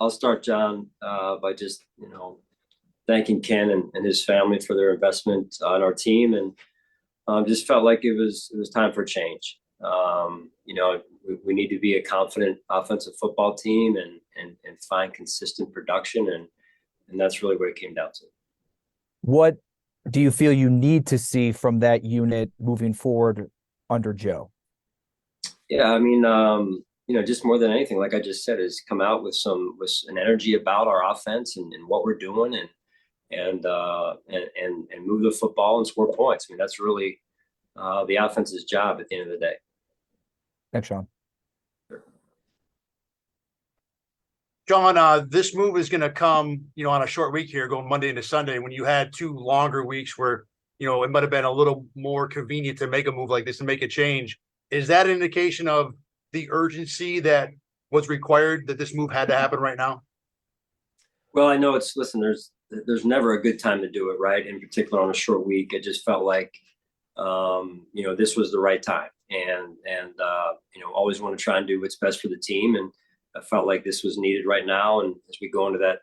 I'll start, John, by just thanking Ken and his family for their investment on our team, and just felt like it was time for change. We need to be a confident offensive football team and find consistent production, and that's really what it came down to. What do you feel you need to see from that unit moving forward under Joe? Yeah, I mean, just more than anything, like I just said, is come out with an energy about our offense and what we're doing, and move the football and score points. I mean, that's really the offense's job at the end of the day. Thanks, Sean. John, this move is going to come, on a short week here, going Monday into Sunday, when you had 2 longer weeks where, it might have been a little more convenient to make a move like this and make a change. Is that an indication of the urgency that was required, that this move had to happen right now? Well, I know listen, there's never a good time to do it, right? In particular on a short week. It just felt like, this was the right time, and always want to try and do what's best for the team. And I felt like this was needed right now. And as we go into that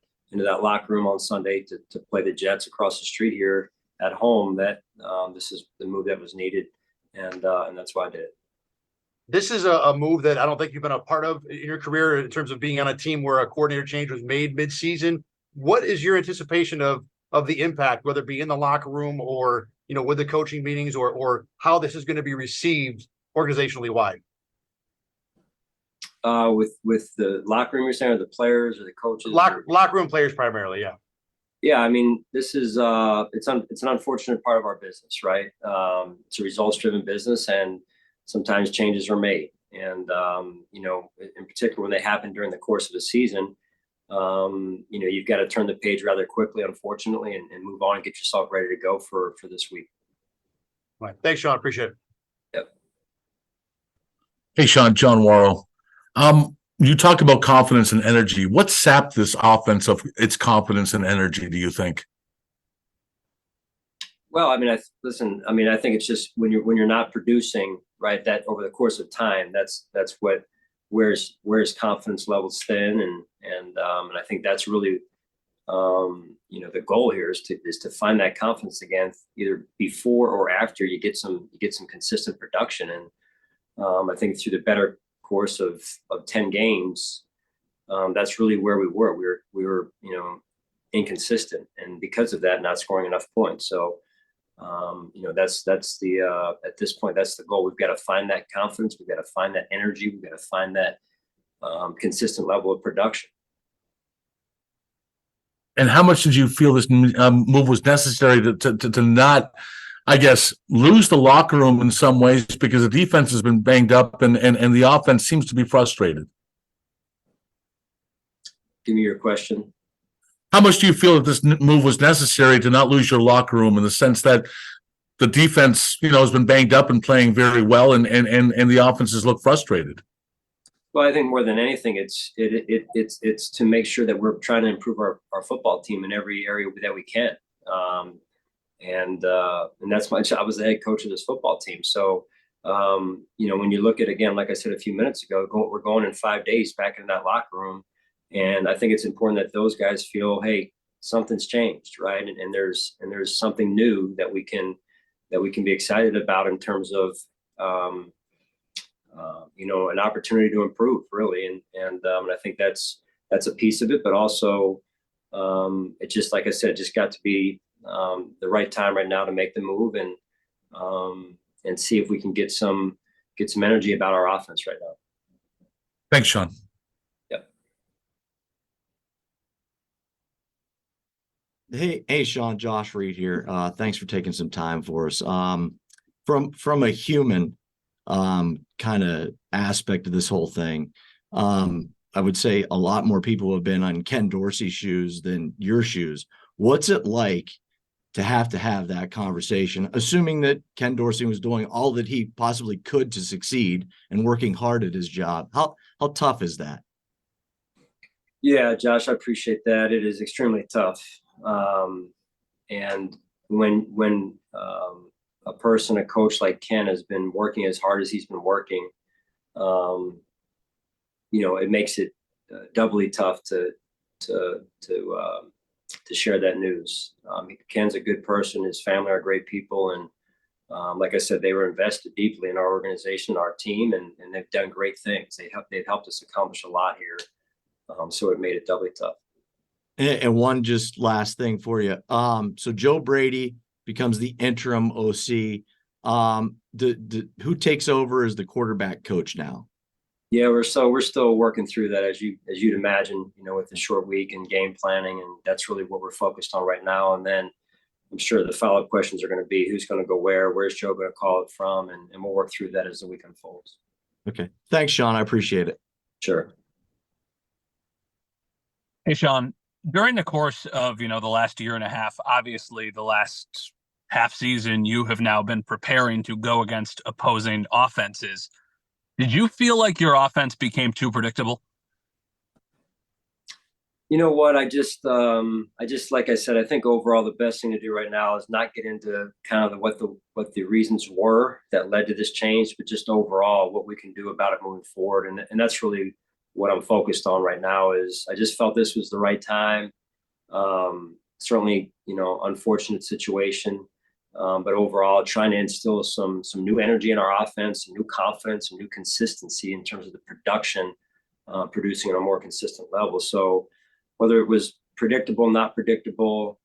locker room on Sunday to play the Jets across the street here at home, that this is the move that was needed, and that's why I did it. This is a move that I don't think you've been a part of in your career in terms of being on a team where a coordinator change was made mid-season. What is your anticipation of the impact, whether it be in the locker room or, with the coaching meetings, or how this is going to be received organizationally wide? With the locker room, you're saying, or the players or the coaches? Locker room players primarily, yeah. Yeah, I mean, this is it's an unfortunate part of our business, right? It's a results-driven business, and sometimes changes are made. And in particular, when they happen during the course of the season, you've got to turn the page rather quickly, unfortunately, and move on and get yourself ready to go for this week. All right. Thanks, Sean. Appreciate it. Yep. Hey, Sean, John Worrell. You talk about confidence and energy. What sapped this offense of its confidence and energy, do you think? Well, I mean, I think it's just when you're not producing, right, that over the course of time, that's what wears confidence levels thin, and I think that's really the goal here is to find that confidence again, either before or after you get some consistent production. And I think through the better course of 10 games, that's really where we were. We were inconsistent, and because of that, not scoring enough points. So that's the at this point, that's the goal. We've got to find that confidence. We've got to find that energy. We've got to find that consistent level of production. And how much did you feel this move was necessary to not, I guess, lose the locker room in some ways, because the defense has been banged up and the offense seems to be frustrated? Give me your question. How much do you feel that this move was necessary to not lose your locker room, in the sense that the defense, has been banged up and playing very well, and the offenses look frustrated? Well, I think more than anything, it's to make sure that we're trying to improve our football team in every area that we can. And that's my job as the head coach of this football team. So, when you look at, again, like I said a few minutes ago, we're going in 5 days back in that locker room. And I think it's important that those guys feel, hey, something's changed, right? And there's something new that we can be excited about in terms of, an opportunity to improve, really. And I think that's a piece of it, but also it just, like I said, just got to be the right time right now to make the move and see if we can get some energy about our offense right now. Thanks, Sean. Yep. Hey, Sean, Josh Reed here. Thanks for taking some time for us. From a human kind of aspect of this whole thing, I would say a lot more people have been on Ken Dorsey's shoes than your shoes. What's it like to have that conversation, assuming that Ken Dorsey was doing all that he possibly could to succeed and working hard at his job? How tough is that? Yeah, Josh, I appreciate that. It is extremely tough. And when a person, a coach like Ken, has been working as hard as he's been working, it makes it doubly tough to to share that news. Ken's a good person. His family are great people, and like I said, they were invested deeply in our organization, our team, and they've done great things. They've helped us accomplish a lot here. So it made it doubly tough. And one just last thing for you. So Joe Brady becomes the interim OC. Who takes over as the quarterback coach now? Yeah, we're still working through that, as you'd imagine, with the short week and game planning, and that's really what we're focused on right now. And then I'm sure the follow-up questions are going to be who's going to go where's Joe going to call it from, and we'll work through that as the week unfolds. Okay. Thanks, Sean. I appreciate it. Sure. Hey, Sean, during the course of, the last year and a half, obviously the last half season, you have now been preparing to go against opposing offenses. Did you feel like your offense became too predictable? You know what? I just like I said, I think overall the best thing to do right now is not get into kind of what the reasons were that led to this change, but just overall what we can do about it moving forward. And that's really what I'm focused on right now. Is I just felt this was the right time. Certainly, unfortunate situation. But overall, trying to instill some new energy in our offense, some new confidence, some new consistency in terms of the production, producing on a more consistent level. So whether it was predictable, not predictable,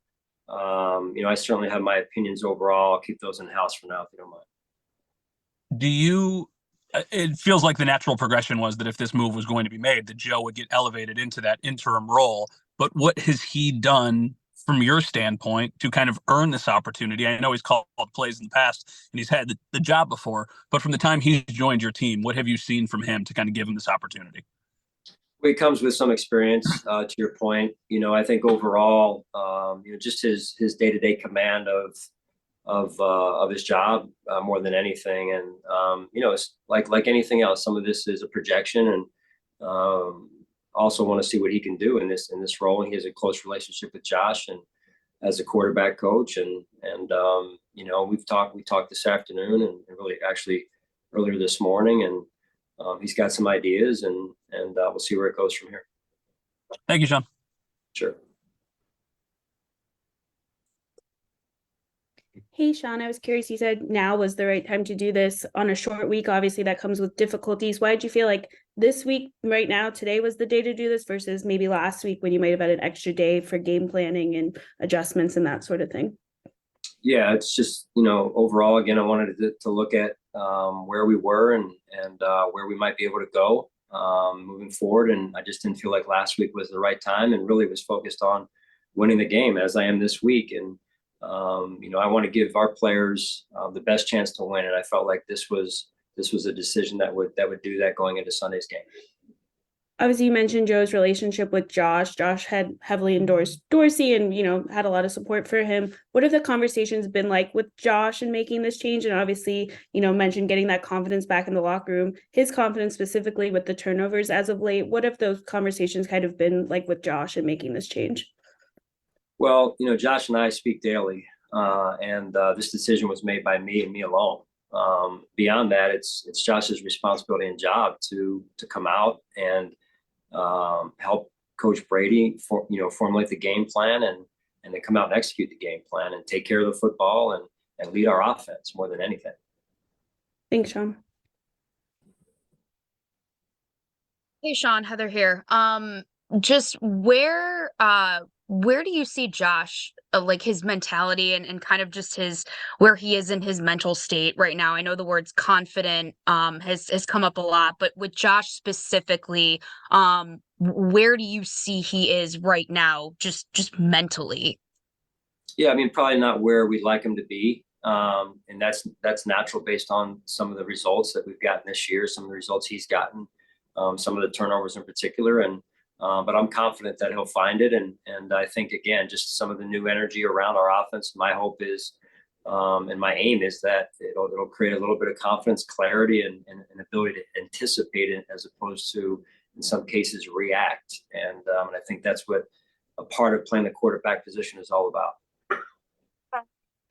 I certainly have my opinions overall. I'll keep those in house for now, if you don't mind. It feels like the natural progression was that if this move was going to be made, that Joe would get elevated into that interim role. But what has he done from your standpoint to kind of earn this opportunity? I know he's called plays in the past and he's had the job before, but from the time he's joined your team, what have you seen from him to kind of give him this opportunity? Well, he comes with some experience, to your point. I think overall, just his day-to-day command of his job more than anything. And it's like anything else. Some of this is a projection, and also want to see what he can do in this role. And he has a close relationship with Josh and as a quarterback coach. And we talked this afternoon and really actually earlier this morning, and he's got some ideas, and we'll see where it goes from here. Thank you, Sean. Sure. Hey, Sean, I was curious, you said now was the right time to do this on a short week. Obviously, that comes with difficulties. Why did you feel like this week, right now, today was the day to do this versus maybe last week when you might have had an extra day for game planning and adjustments and that sort of thing? Yeah, it's just, overall, again, I wanted to look at where we were and where we might be able to go moving forward. And I just didn't feel like last week was the right time, and really was focused on winning the game as I am this week. And I want to give our players the best chance to win, and I felt like this was a decision that would do that going into Sunday's game. Obviously, you mentioned Joe's relationship with Josh. Josh had heavily endorsed Dorsey and, had a lot of support for him. What have the conversations been like with Josh in making this change? And obviously, mentioned getting that confidence back in the locker room, his confidence specifically with the turnovers as of late. What have those conversations kind of been like with Josh in making this change? Well, Josh and I speak daily, and this decision was made by me and me alone. Beyond that, it's Josh's responsibility and job to come out and help Coach Brady formulate the game plan and then come out and execute the game plan and take care of the football and lead our offense more than anything. Thanks, Sean. Hey, Sean, Heather here. Just where do you see Josh, like his mentality and kind of just where he is in his mental state right now? I know the words confident has come up a lot, but with Josh specifically, where do you see he is right now, just mentally? Yeah, I mean, probably not where we'd like him to be. And that's natural based on some of the results that we've gotten this year, some of the results he's gotten, some of the turnovers in particular. But I'm confident that he'll find it. And I think, again, just some of the new energy around our offense, my hope is, and my aim is that it'll create a little bit of confidence, clarity, and ability to anticipate it as opposed to, in some cases, react. And I think that's what a part of playing the quarterback position is all about.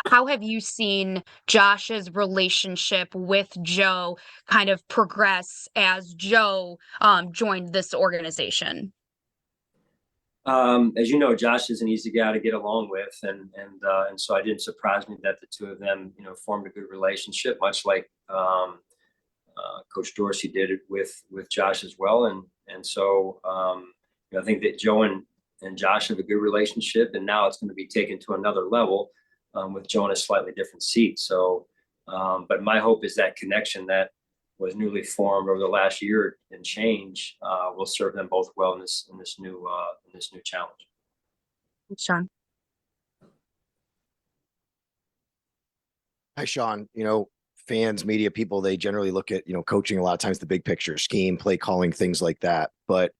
How have you seen Josh's relationship with Joe kind of progress as Joe joined this organization? As you know, Josh is an easy guy to get along with, and so it didn't surprise me that the two of them, formed a good relationship, much like Coach Dorsey did it with Josh as well, and so I think that Joe and Josh have a good relationship, and now it's going to be taken to another level with Joe in a slightly different seat. So, but my hope is that connection that was newly formed over the last year and change will serve them both well in this new challenge. Sean. Hi, Sean. Fans, media people, they generally look at, coaching a lot of times the big picture, scheme, play calling, things like that. But,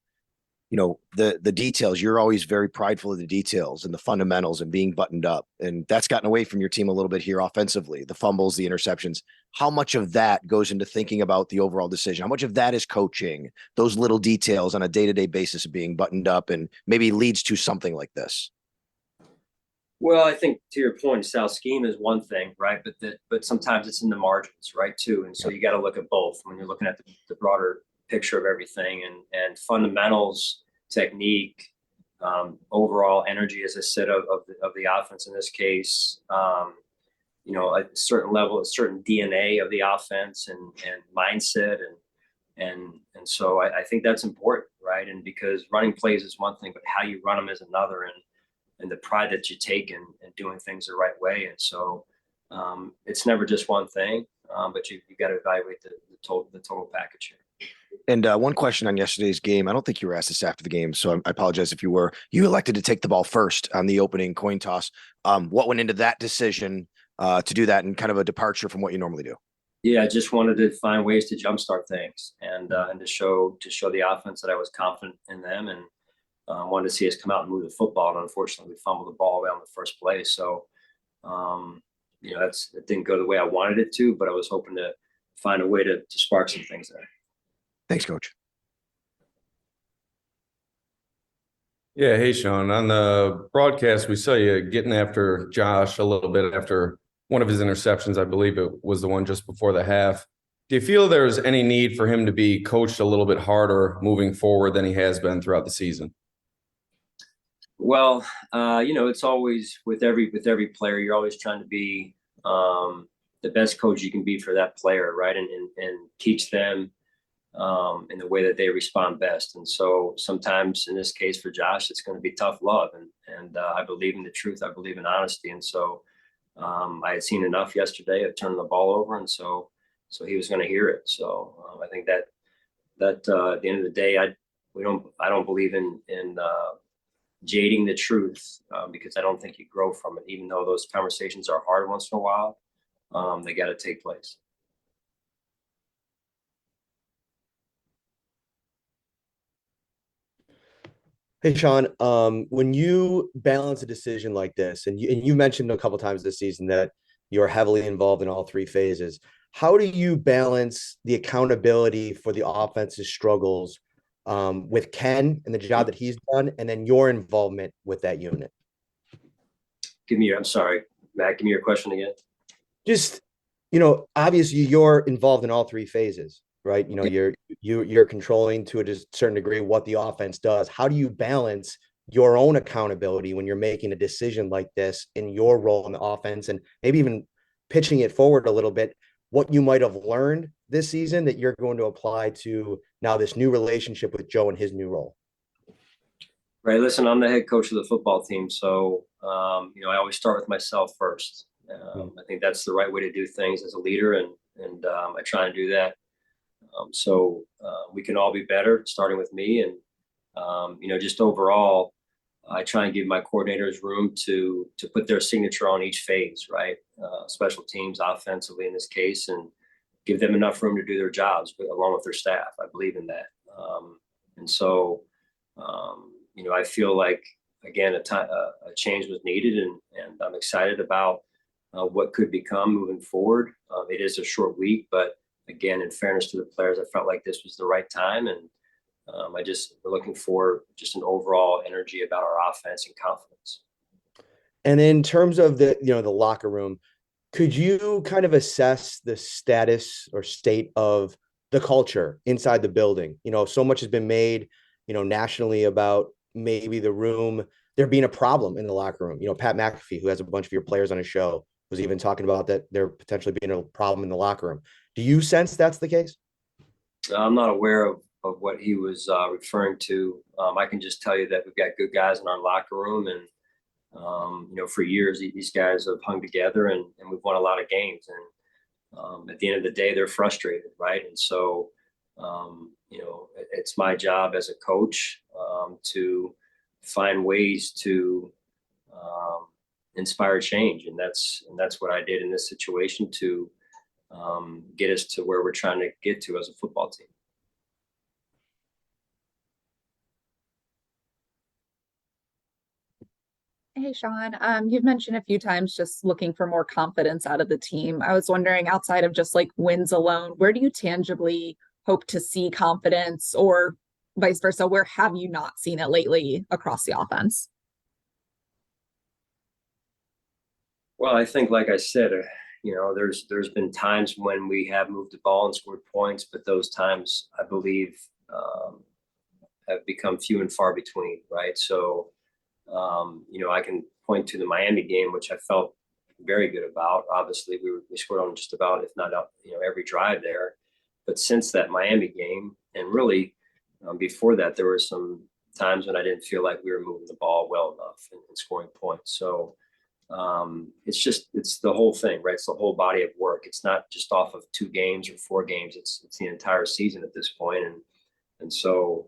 the details, you're always very prideful of the details and the fundamentals and being buttoned up. And that's gotten away from your team a little bit here offensively, the fumbles, the interceptions. How much of that goes into thinking about the overall decision? How much of that is coaching, those little details on a day-to-day basis of being buttoned up and maybe leads to something like this? Well, I think to your point, style scheme is one thing, right? But sometimes it's in the margins, right, too. And so you got to look at both when you're looking at the broader picture of everything, and fundamentals, technique, overall energy, as I said, of the offense in this case. A certain level, a certain DNA of the offense and mindset, and so I think that's important, right? And because running plays is one thing, but how you run them is another, and the pride that you take in doing things the right way. And so it's never just one thing, but you got to evaluate the total package here. And one question on yesterday's game. I don't think you were asked this after the game, so I apologize if you were. You elected to take the ball first on the opening coin toss. What went into that decision to do that, and kind of a departure from what you normally do? Yeah, I just wanted to find ways to jumpstart things and to show the offense that I was confident in them, and wanted to see us come out and move the football. And unfortunately, we fumbled the ball away on the first play. So, it didn't go the way I wanted it to, but I was hoping to find a way to spark some things there. Thanks, Coach. Yeah, hey Sean. On the broadcast, we saw you getting after Josh a little bit after one of his interceptions. I believe it was the one just before the half. Do you feel there's any need for him to be coached a little bit harder moving forward than he has been throughout the season? Well, it's always with every player, you're always trying to be the best coach you can be for that player, right? And teach them in the way that they respond best. And so sometimes in this case for Josh, it's going to be tough love. And I believe in the truth. I believe in honesty. And so I had seen enough yesterday of turning the ball over. And so he was going to hear it. So I think that at the end of the day, I don't believe in jading the truth because I don't think you grow from it, even though those conversations are hard once in a while. They got to take place. Hey, Sean, when you balance a decision like this, and you mentioned a couple times this season that you're heavily involved in all three phases, how do you balance the accountability for the offense's struggles with Ken and the job that he's done, and then your involvement with that unit? I'm sorry, Matt, give me your question again. Just, obviously you're involved in all three phases, right? You're controlling to a certain degree what the offense does. How do you balance your own accountability when you're making a decision like this in your role in the offense, and maybe even pitching it forward a little bit, what you might have learned this season that you're going to apply to now this new relationship with Joe and his new role? Right. Listen, I'm the head coach of the football team. So, I always start with myself first. I think that's the right way to do things as a leader. And I try and do that. So we can all be better, starting with me. And, just overall, I try and give my coordinators room to put their signature on each phase, right? Special teams, offensively in this case, and give them enough room to do their jobs along with their staff. I believe in that. And so, I feel like, again, a change was needed, and I'm excited about what could become moving forward. It is a short week, but again, in fairness to the players, I felt like this was the right time, and we're looking for just an overall energy about our offense and confidence. And in terms of the locker room, could you kind of assess the status or state of the culture inside the building? So much has been made, nationally about maybe there being a problem in the locker room. You know, Pat McAfee, who has a bunch of your players on his show, was even talking about that there potentially being a problem in the locker room. Do you sense that's the case? I'm not aware of what he was referring to. I can just tell you that we've got good guys in our locker room, and for years these guys have hung together, and we've won a lot of games. And at the end of the day, they're frustrated, right? And so, it's my job as a coach to find ways to inspire change, and that's what I did in this situation to get us to where we're trying to get to as a football team. Hey, Sean, you've mentioned a few times just looking for more confidence out of the team. I was wondering, outside of just like wins alone, where do you tangibly hope to see confidence, or vice versa? Where have you not seen it lately across the offense? Well, I think, like I said, there's been times when we have moved the ball and scored points, but those times, I believe, have become few and far between, right? So, I can point to the Miami game, which I felt very good about. Obviously, we scored on just about, if not every drive there. But since that Miami game, and really before that, there were some times when I didn't feel like we were moving the ball well enough and scoring points. So it's the whole thing, right? It's the whole body of work. It's not just off of 2 games or 4 games. It's the entire season at this point. And so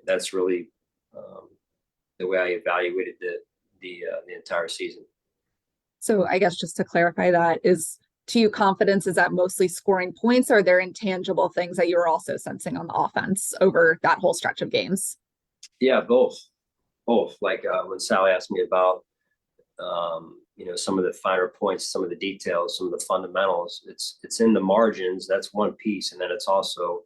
that's really the way I evaluated the entire season. So I guess just to clarify, that is, to you, confidence, is that mostly scoring points, or are there intangible things that you're also sensing on the offense over that whole stretch of games? Yeah, both. Like when Sally asked me about some of the finer points, some of the details, some of the fundamentals, it's in the margins. That's one piece, and then it's also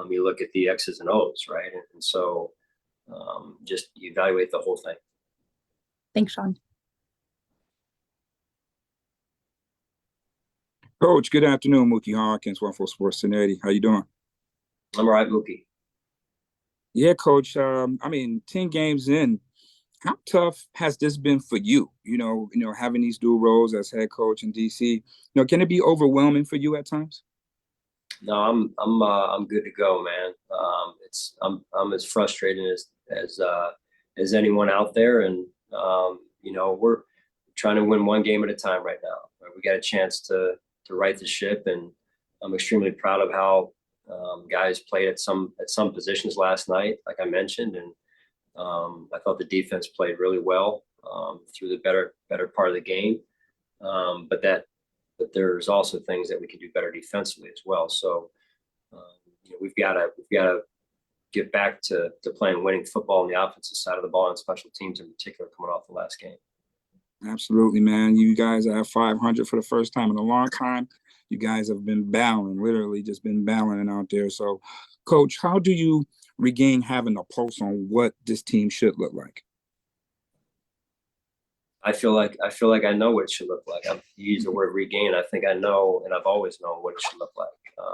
you look at the X's and O's, right? And so just evaluate the whole thing. Thanks, Sean. Coach, good afternoon. Mookie Hawkins, 1 Sports Cincinnati. How you doing? I'm all right, Mookie. Yeah, Coach. 10 games in, how tough has this been for you? Having these dual roles as head coach in DC. Can it be overwhelming for you at times? No, I'm good to go, man. I'm as frustrated as anyone out there, and we're trying to win one game at a time right now. We got a chance to right the ship, and I'm extremely proud of how guys played at some positions last night, like I mentioned, and I thought the defense played really well through the better part of the game. But there's also things that we can do better defensively as well. So we've got to get back to playing winning football on the offensive side of the ball and special teams in particular, coming off the last game. Absolutely, man. You guys are at 500 for the first time in a long time. You guys have been battling, literally just been battling out there. So, Coach, how do you regain having a pulse on what this team should look like? I feel like I know what it should look like. You use the word regain. I think I know, and I've always known what it should look like.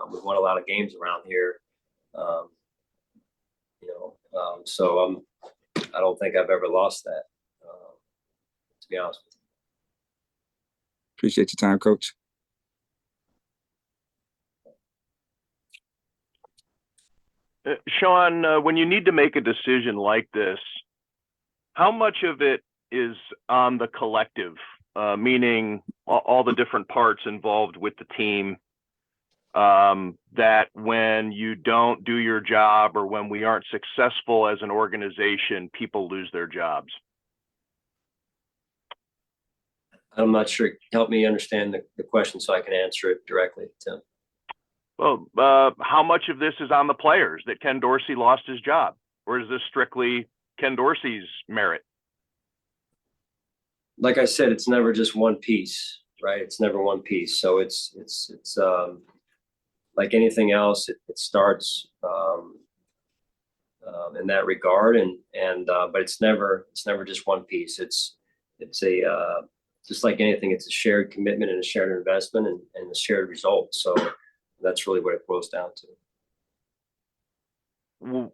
We've won a lot of games around here, so I don't think I've ever lost that. To be honest with you. Appreciate your time, Coach. Sean, when you need to make a decision like this, how much of it is on the collective, meaning all the different parts involved with the team, that when you don't do your job or when we aren't successful as an organization, people lose their jobs? I'm not sure. Help me understand the question so I can answer it directly, Tim. Well, how much of this is on the players that Ken Dorsey lost his job? Or is this strictly Ken Dorsey's merit? Like I said, it's never just one piece, right? It's never one piece. So it's like anything else. It starts in that regard, but it's never just one piece. It's a just like anything, it's a shared commitment and a shared investment and a shared result. So that's really what it boils down to.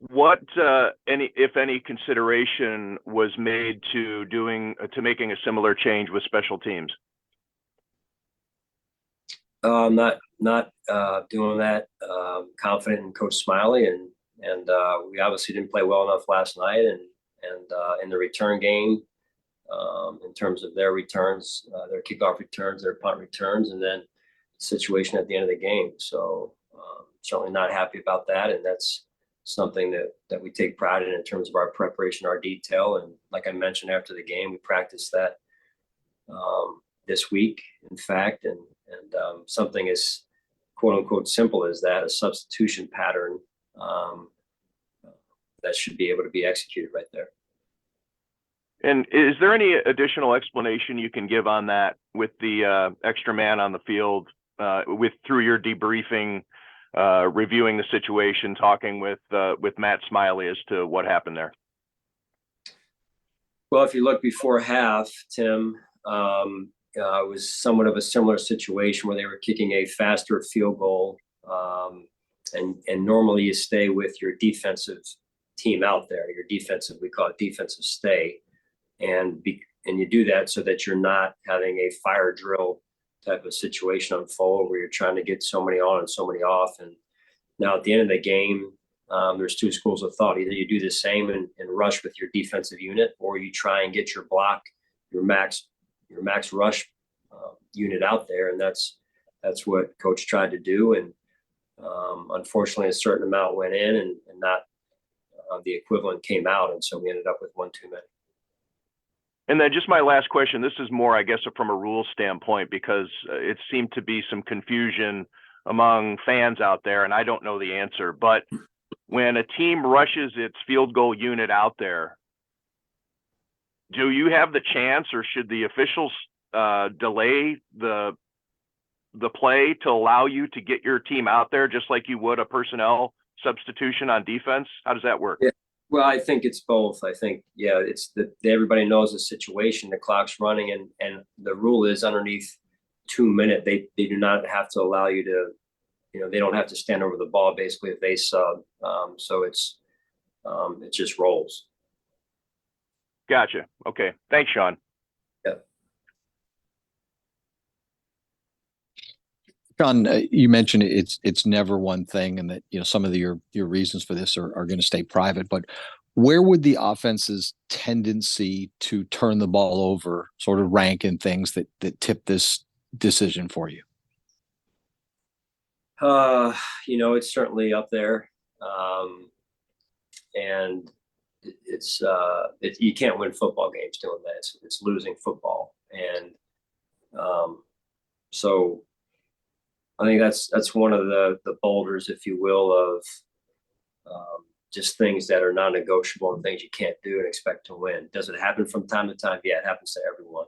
what if any consideration was made to making a similar change with special teams? Not doing that. Confident in Coach Smiley, and we obviously didn't play well enough last night, and in the return game, in terms of their returns, their kickoff returns, their punt returns, and then the situation at the end of the game. So certainly not happy about that, and that's something that we take pride in terms of our preparation, our detail, and like I mentioned after the game, we practiced that this week, in fact, and something as quote unquote simple as that, a substitution pattern that should be able to be executed right there. And is there any additional explanation you can give on that with the extra man on the field, through your debriefing, reviewing the situation, talking with Matt Smiley as to what happened there? Well, if you look before half, Tim, it was somewhat of a similar situation where they were kicking a faster field goal, and normally you stay with your defensive team out there, your defensive, we call it defensive stay, and you do that so that you're not having a fire drill type of situation unfold where you're trying to get so many on and so many off. And now at the end of the game, there's two schools of thought. Either you do the same and rush with your defensive unit, or you try and get your block, your max rush unit out there, and that's what Coach tried to do. And unfortunately, a certain amount went in, and not the equivalent came out, and so we ended up with one too many. And then just my last question. This is more, I guess, from a rule standpoint, because it seemed to be some confusion among fans out there, and I don't know the answer. But when a team rushes its field goal unit out there, do you have the chance, or should the officials delay the play to allow you to get your team out there, just like you would a personnel substitution on defense? How does that work? Yeah. Well, I think it's both. I think, yeah, it's that everybody knows the situation, the clock's running, and the rule is underneath 2 minutes, they do not have to allow you to, they don't have to stand over the ball basically if they sub. So it just rolls. Gotcha. Okay. Thanks, Sean. Yeah. Sean, you mentioned it's never one thing, and that some of your reasons for this are going to stay private. But where would the offense's tendency to turn the ball over sort of rank in things that tip this decision for you? It's certainly up there, and you can't win football games doing that. It's losing football, and so. I think that's one of the boulders, if you will, of just things that are non-negotiable and things you can't do and expect to win. Does it happen from time to time? Yeah, it happens to everyone,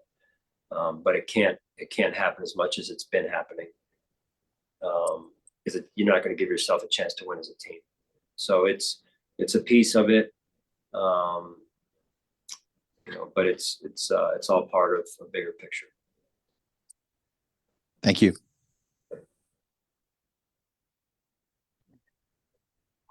but it can't happen as much as it's been happening. Because you're not going to give yourself a chance to win as a team. So it's a piece of it, but it's all part of a bigger picture. Thank you.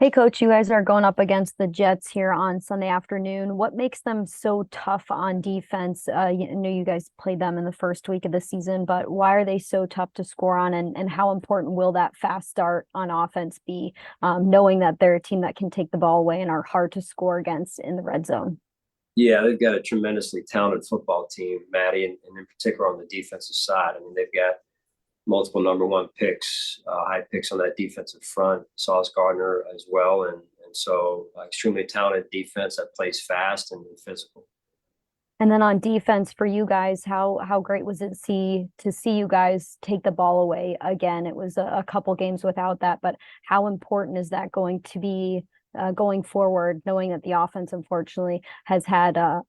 Hey, Coach, you guys are going up against the Jets here on Sunday afternoon. What makes them so tough on defense? I know you guys played them in the first week of the season, but why are they so tough to score on? And how important will that fast start on offense be, knowing that they're a team that can take the ball away and are hard to score against in the red zone? Yeah, they've got a tremendously talented football team, Maddie, and in particular on the defensive side. I mean, they've got multiple number one picks, high picks on that defensive front, Sauce Gardner as well. And so extremely talented defense that plays fast and physical. And then on defense for you guys, how great was it to see you guys take the ball away again? It was a couple games without that, but how important is that going to be going forward, knowing that the offense unfortunately has had a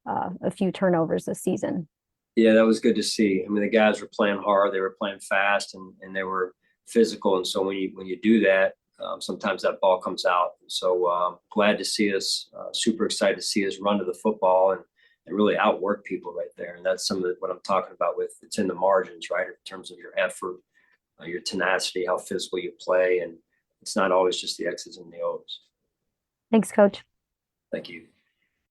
few turnovers this season? Yeah, that was good to see. I mean, the guys were playing hard, they were playing fast, and they were physical. And so when you do that, sometimes that ball comes out. And so glad to see us, super excited to see us run to the football and really outwork people right there. And that's some of what I'm talking about with it's in the margins, right? In terms of your effort, your tenacity, how physical you play. And it's not always just the X's and the O's. Thanks, Coach. Thank you.